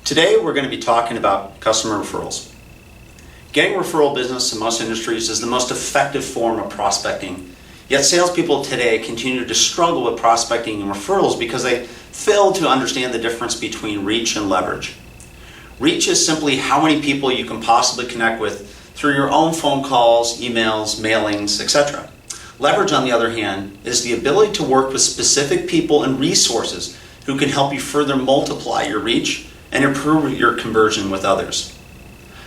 Today we're going to be talking about customer referrals. Getting referral business in most industries is the most effective form of prospecting. Yet salespeople today continue to struggle with prospecting and referrals because they fail to understand the difference between reach and leverage. Reach is simply how many people you can possibly connect with through your own phone calls, emails, mailings, etc. Leverage, on the other hand, is the ability to work with specific people and resources who can help you further multiply your reach and improve your conversion with others.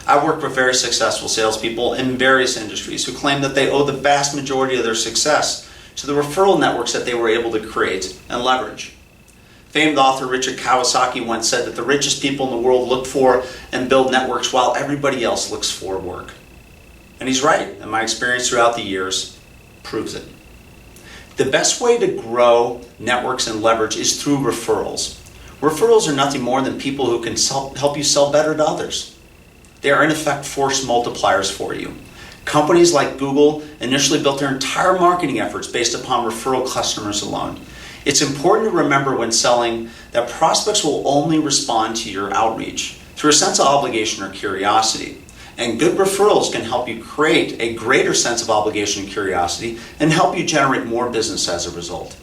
I've worked with very successful salespeople in various industries who claim that they owe the vast majority of their success to the referral networks that they were able to create and leverage. Famed author Richard Kawasaki once said that the richest people in the world look for and build networks while everybody else looks for work. And he's right, and my experience throughout the years proves it. The best way to grow networks and leverage is through referrals. Referrals are nothing more than people who can help you sell better to others. They are in effect force multipliers for you. Companies like Google initially built their entire marketing efforts based upon referral customers alone. It's important to remember when selling that prospects will only respond to your outreach through a sense of obligation or curiosity. And good referrals can help you create a greater sense of obligation and curiosity and help you generate more business as a result.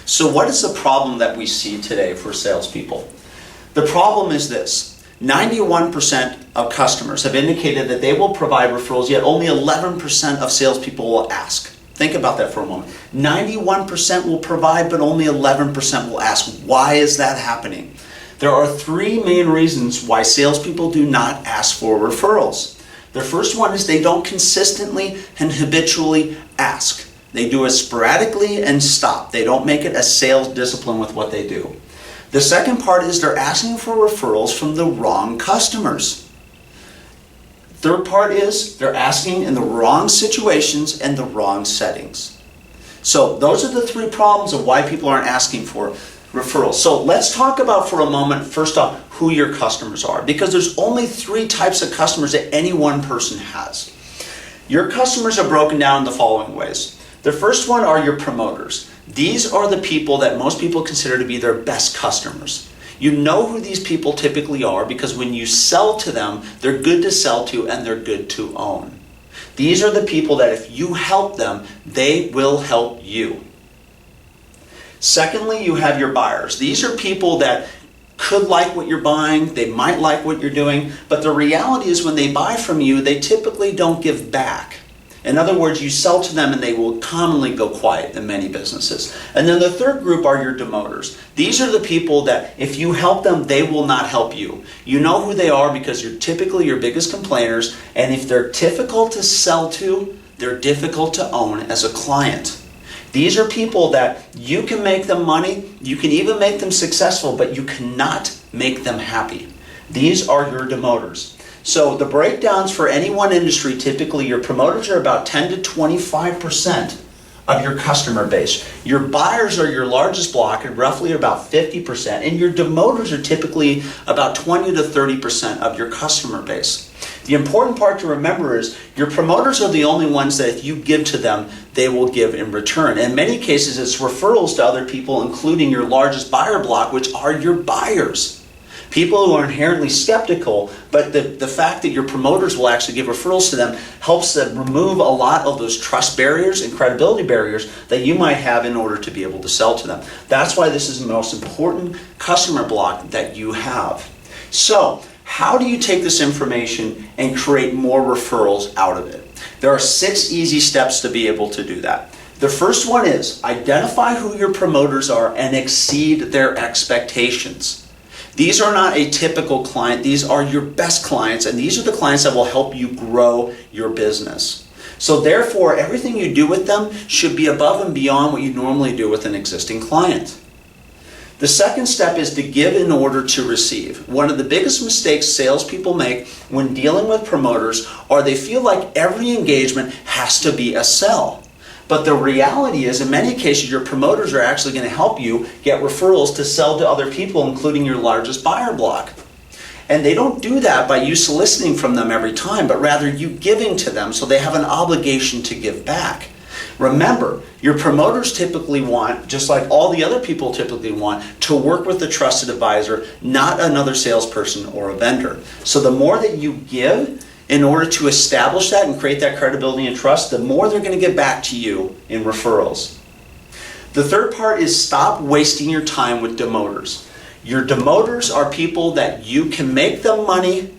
So what is the problem that we see today for salespeople? The problem is this. 91% of customers have indicated that they will provide referrals, yet only 11% of salespeople will ask. Think about that for a moment. 91% will provide, but only 11% will ask. Why is that happening? There are three main reasons why salespeople do not ask for referrals. The first one is they don't consistently and habitually ask. They do it sporadically and stop. They don't make it a sales discipline with what they do. The second part is they're asking for referrals from the wrong customers. Third part is they're asking in the wrong situations and the wrong settings. So those are the three problems of why people aren't asking for referrals. So let's talk about for a moment, first off, who your customers are, because there's only three types of customers that any one person has. Your customers are broken down in the following ways. The first one are your promoters. These are the people that most people consider to be their best customers. You know who these people typically are because when you sell to them, they're good to sell to and they're good to own. These are the people that if you help them, they will help you. Secondly, you have your buyers. These are people that could like what you're buying, they might like what you're doing, but the reality is when they buy from you, they typically don't give back. In other words, you sell to them and they will commonly go quiet in many businesses. And then the third group are your demoters. These are the people that if you help them, they will not help you. You know who they are because you're typically your biggest complainers, and if they're difficult to sell to, they're difficult to own as a client. These are people that you can make them money, you can even make them successful, but you cannot make them happy. These are your demoters. So the breakdowns for any one industry, typically your promoters are about 10 to 25% of your customer base. Your buyers are your largest block at roughly about 50%, and your demoters are typically about 20 to 30% of your customer base. The important part to remember is your promoters are the only ones that if you give to them, they will give in return. In many cases, it's referrals to other people, including your largest buyer block, which are your buyers. People who are inherently skeptical, but the fact that your promoters will actually give referrals to them helps them remove a lot of those trust barriers and credibility barriers that you might have in order to be able to sell to them. That's why this is the most important customer block that you have. So, how do you take this information and create more referrals out of it? There are 6 easy steps to be able to do that. The first one is identify who your promoters are and exceed their expectations. These are not a typical client. These are your best clients, and these are the clients that will help you grow your business. So therefore, everything you do with them should be above and beyond what you normally do with an existing client. The second step is to give in order to receive. One of the biggest mistakes salespeople make when dealing with promoters are they feel like every engagement has to be a sell. But the reality is, in many cases, your promoters are actually going to help you get referrals to sell to other people, including your largest buyer block. And they don't do that by you soliciting from them every time, but rather you giving to them so they have an obligation to give back. Remember, your promoters typically want, just like all the other people typically want, to work with a trusted advisor, not another salesperson or a vendor. So the more that you give in order to establish that and create that credibility and trust, the more they're going to get back to you in referrals. The third part is stop wasting your time with demoters. Your demoters are people that you can make them money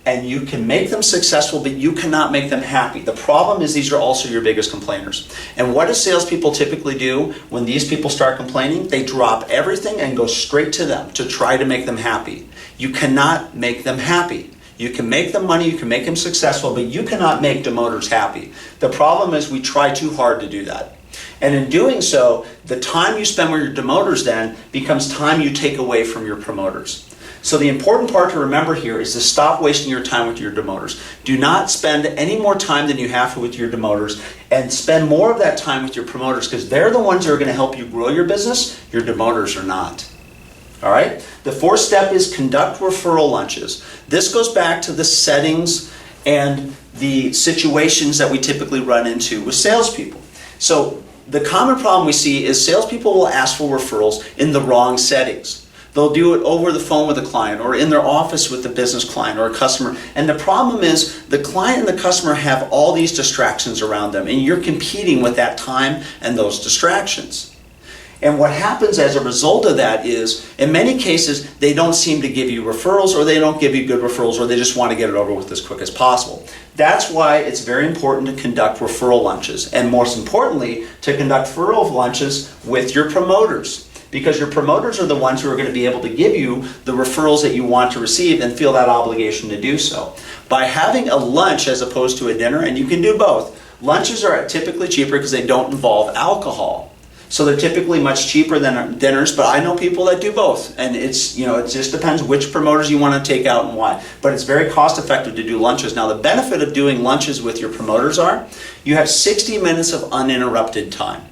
and you can make them successful, but you cannot make them happy. The problem is these are also your biggest complainers. And what do salespeople typically do when these people start complaining? They drop everything and go straight to them to try to make them happy. You cannot make them happy. You can make them money, you can make them successful, but you cannot make demoters happy. The problem is we try too hard to do that. And in doing so, the time you spend with your demoters then becomes time you take away from your promoters. So the important part to remember here is to stop wasting your time with your demoters. Do not spend any more time than you have to with your demoters, and spend more of that time with your promoters, because they're the ones that are going to help you grow your business. Your demoters are not. All right? The fourth step is conduct referral lunches. This goes back to the settings and the situations that we typically run into with salespeople. So the common problem we see is salespeople will ask for referrals in the wrong settings. They'll do it over the phone with a client or in their office with a business client or a customer. And the problem is the client and the customer have all these distractions around them, and you're competing with that time and those distractions. And what happens as a result of that is, in many cases, they don't seem to give you referrals, or they don't give you good referrals, or they just want to get it over with as quick as possible. That's why it's very important to conduct referral lunches, and most importantly, to conduct referral lunches with your promoters. Because your promoters are the ones who are going to be able to give you the referrals that you want to receive and feel that obligation to do so. By having a lunch as opposed to a dinner, and you can do both, lunches are typically cheaper because they don't involve alcohol. So they're typically much cheaper than dinners, but I know people that do both. And it just depends which promoters you want to take out and why. But it's very cost effective to do lunches. Now the benefit of doing lunches with your promoters are, you have 60 minutes of uninterrupted time.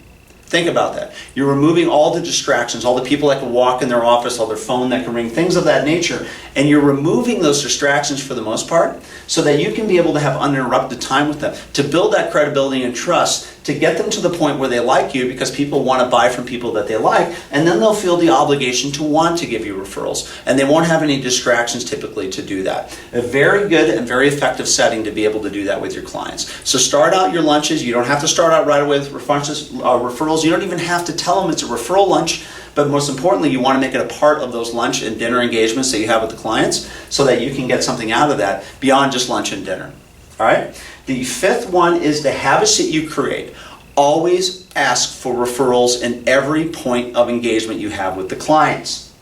Think about that. You're removing all the distractions, all the people that can walk in their office, all their phone that can ring, things of that nature. And you're removing those distractions for the most part so that you can be able to have uninterrupted time with them, to build that credibility and trust, to get them to the point where they like you, because people want to buy from people that they like, and then they'll feel the obligation to want to give you referrals. And they won't have any distractions typically to do that. A very good and very effective setting to be able to do that with your clients. So start out your lunches. You don't have to start out right away with referrals. You don't even have to tell them it's a referral lunch, but most importantly, you want to make it a part of those lunch and dinner engagements that you have with the clients so that you can get something out of that beyond just lunch and dinner. All right? The fifth one is the habits that you create. Always ask for referrals in every point of engagement you have with the clients.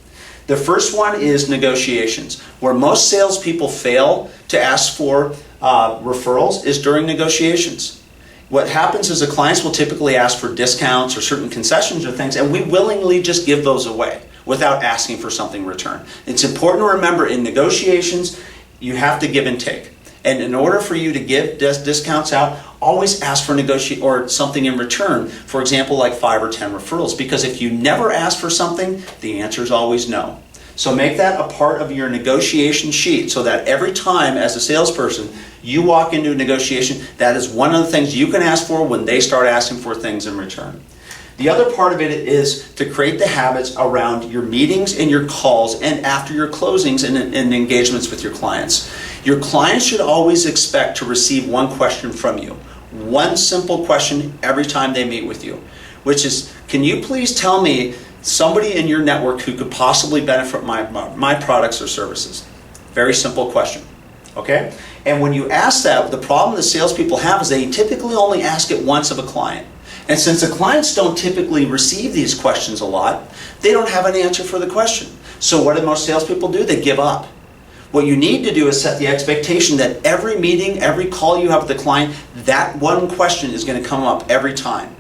The first one is negotiations. Where most salespeople fail to ask for referrals is during negotiations. What happens is the clients will typically ask for discounts or certain concessions or things, and we willingly just give those away without asking for something in return. It's important to remember in negotiations, you have to give and take. And in order for you to give discounts out, always ask for negotiate or something in return. For example, like 5 or 10 referrals. Because if you never ask for something, the answer is always no. So make that a part of your negotiation sheet so that every time as a salesperson you walk into a negotiation, that is one of the things you can ask for when they start asking for things in return. The other part of it is to create the habits around your meetings and your calls and after your closings and engagements with your clients. Your clients should always expect to receive one question from you. One simple question every time they meet with you, which is, can you please tell me somebody in your network who could possibly benefit my products or services? Very simple question. Okay? And when you ask that, the problem the salespeople have is they typically only ask it once of a client. And since the clients don't typically receive these questions a lot, they don't have an answer for the question. So what do most salespeople do? They give up. What you need to do is set the expectation that every meeting, every call you have with the client, that one question is going to come up every time.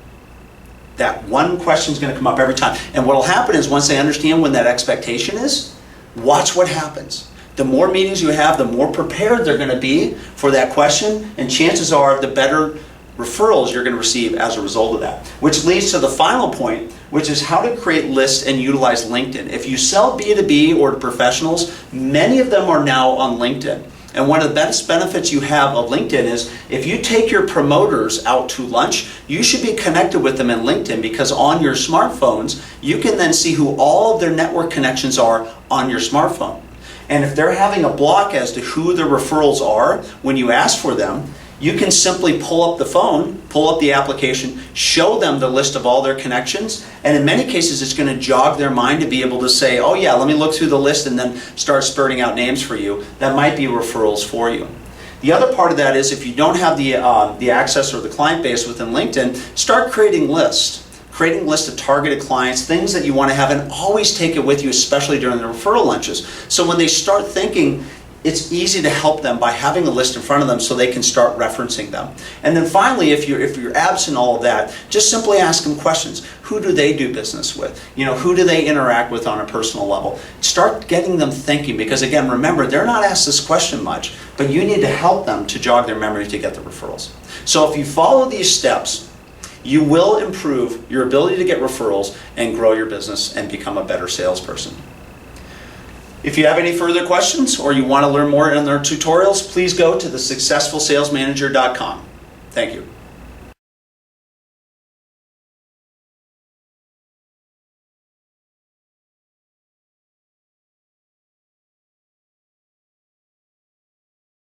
That one question is going to come up every time. And what will happen is once they understand when that expectation is, watch what happens. The more meetings you have, the more prepared they're going to be for that question, and chances are the better referrals you're going to receive as a result of that. Which leads to the final point, which is how to create lists and utilize LinkedIn. If you sell B2B or to professionals, many of them are now on LinkedIn. And one of the best benefits you have of LinkedIn is if you take your promoters out to lunch, you should be connected with them in LinkedIn, because on your smartphones, you can then see who all of their network connections are on your smartphone. And if they're having a block as to who the referrals are when you ask for them, you can simply pull up the phone, pull up the application, show them the list of all their connections, and in many cases it's going to jog their mind to be able to say, oh yeah, let me look through the list and then start spurting out names for you. That might be referrals for you. The other part of that is if you don't have the access or the client base within LinkedIn, start creating lists. Creating lists of targeted clients, things that you want to have, and always take it with you, especially during the referral lunches. So when they start thinking, it's easy to help them by having a list in front of them so they can start referencing them. And then finally, if you're absent all of that, just simply ask them questions. Who do they do business with? Who do they interact with on a personal level? Start getting them thinking, because again, remember, they're not asked this question much, but you need to help them to jog their memory to get the referrals. So if you follow these steps, you will improve your ability to get referrals and grow your business and become a better salesperson. If you have any further questions or you want to learn more in our tutorials, please go to thesuccessfulsalesmanager.com. Thank you.